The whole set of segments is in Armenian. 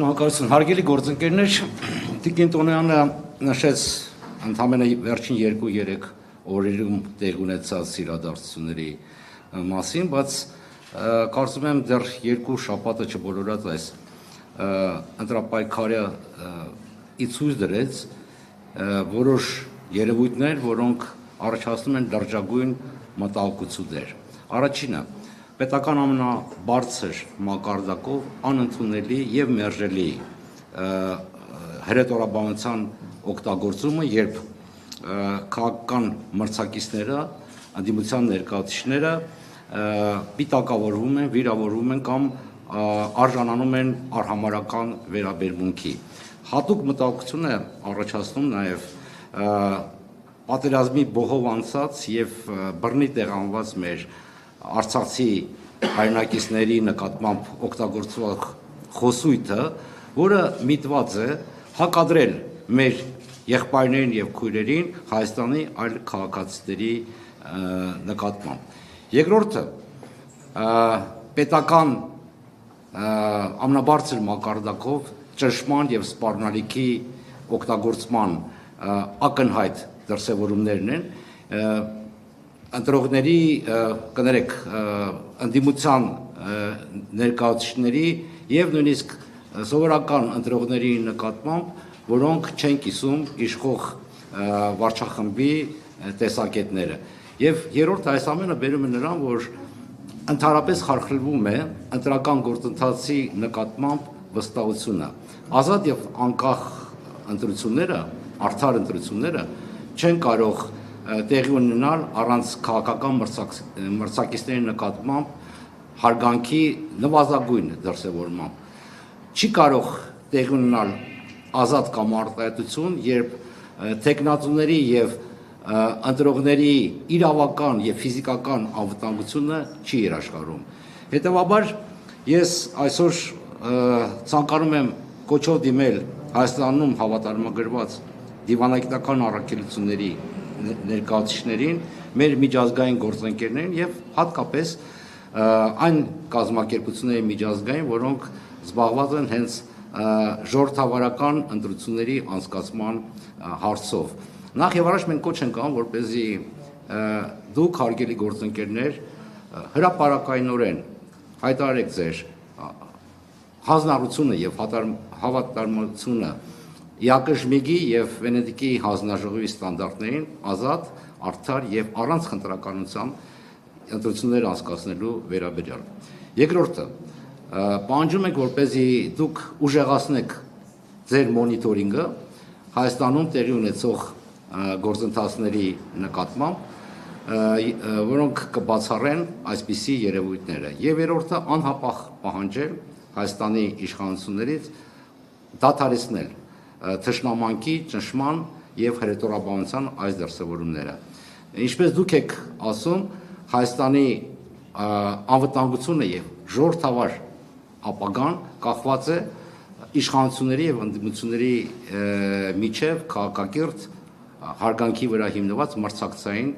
Շնորհակալություն, հարգելի գործընկերներ, Տիկին Տոնոյանը նշեց ընդամենը վերջին 2-3 օրերում տեղ ունեցած իրադարձությունների մասին, բայց կարծում եմ դեռ 2 շաբաթը չբոլորած այս ընտրապայքարը ցույց դրեց որոշ երևույթներ, որոնք առաջացնում են լրջագույն մտահոգություններ։ Առաջինը պետական ամենաբարձր մակարդակով անընդունելի եւ մերժելի հրետորաբանության օգտագործումը, երբ քաղաքական մրցակիցները, ընդդիմության ներկայացուցիչները պիտակավորվում են, վիրավորվում են կամ արժանանում են արհամարհական վերաբերմունքի։ Հատուկ մտահոգություն է առաջացնում նաեւ պատերազմի բողով անցած եւ բռնի տեղանված մեր արցախցի հայրենակիցների նկատմամբ օգտագործվող խոսույթը, որը միտված է հակադրել մեր եղբայրներին եւ քույրերին Հայաստանի այլ քաղաքացիների նկատմամբ։ Երկրորդը պետական ամենաբարձր մակարդակով ճնշման եւ սպառնալիքի օգտագործման ակնհայտ դրսևորումներն են ընտրողների կներեք ընդդիմության ներկայացուցիչների եւ նույնիսկ սովորական ընտրողների նկատմամբ, որոնք չեն կիսում իշխող վարչախմբի տեսակետները։ Եվ երրորդ այս ամենը բերում է նրան, որ ընդհանրապես խարխլվում է ընտրական գործընթացի նկատմամբ վստահությունը։ Ազատ եւ անկախ ընտրությունները, արդար ընտրությունները չեն կարող տեղի ունենալ առանց քաղաքական մրցակիցների նկատմամբ հարգանքի նվազագույն դրսևորմամբ։ Չի կարող տեղի ունենալ ազատ կամ արտահայտություն, երբ տեխնատուների եւ ընտրողների իրավական եւ ֆիզիկական անվտանգությունը չի երաշխավորում։ Հետևաբար ես այսօր ցանկանում եմ կոչով դիմել Հայաստանում հավատարմագրված դիվանագիտական առաքելությունների ներկայացուցիչներին, մեր միջազգային գործընկերներին եւ հատկապես այն կազմակերպությունների միջազգային, որոնք զբաղված են հենց ժողովրդավարական ընտրությունների անցկացման հարցով։ Նախ եւ առաջ մենք կոչ ենք անում, որպեսզի դուք հարգելի գործընկերներ հրապարակայնորեն հայտարարեք ձեր հանձնառությունը եւ հավատարմությունը ԵԱԿ-ի եւ Վենետիկի հանձնաժողովի ստանդարտներին ազատ, արդար եւ առանց խնդրականության ընտրություններ անցկացնելու վերաբերյալ։ Երկրորդը պահանջում ենք, որպեսզի դուք ուժեղացնեք ձեր մոնիտորինգը Հայաստանում տեղի ունեցող գործընթացների նկատմամբ, որոնք կբացառեն այսպիսի երևույթները։ Եվ երրորդը անհապաղ պահանջել Հայաստանի իշխանություններից դադարեցնել թշնամանքի, ճնշման եւ հրետորաբանության այս դրսևորումները։ Ինչպես դուք եք ասում, Հայաստանի անվտանգությունը եւ ժողովրդավար ապագան կախված է իշխանությունների եւ ընդդիմությունների միջև քաղաքակիրթ հարգանքի վրա հիմնված մրցակցային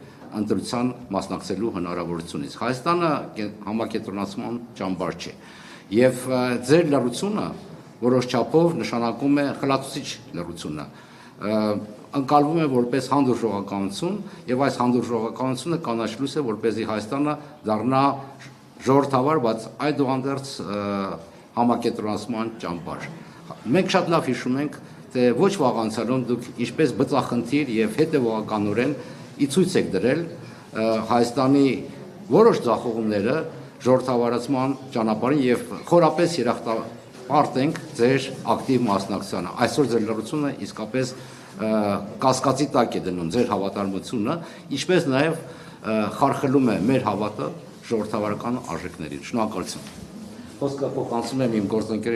ընտրության մասնակցելու հնարավորությունից։ Հայաստանը համակենտրոնացման ճամբար չէ եւ ձեր լռությունը որոշ չափով նշանակում է խլացուցիչ լռությունը, ընկալվում է որպես հանդուրժողականություն եւ այս հանդուրժողականությունը կանաչլուս է, որպեսզի Հայաստանը դառնա ժողովրդավար, բայց այդուհանդերձ համակենտրոնացման ճամբար։ Մենք շատ լավ հիշում ենք, թե ոչ վաղ անցյալում դուք ինչպես բծախնդիր եւ հետեւողականորեն ցույց եք դրել Հայաստանի որոշ ձախողումները ժողովրդավարացման ճանապարհին եւ խորապես երախտապարտ ենք ձեր ակտիվ մասնակցությանը։ Այսօր ձեր լռությունը իսկապես կասկածի տակ է դնում ձեր հավատարմությունը, ինչպես նաեւ խարխլում է մեր հավատը ժողովրդավարական արժեքներին։ Շնորհակալություն։ Խոսքը փոխանցում եմ իմ գործընկեր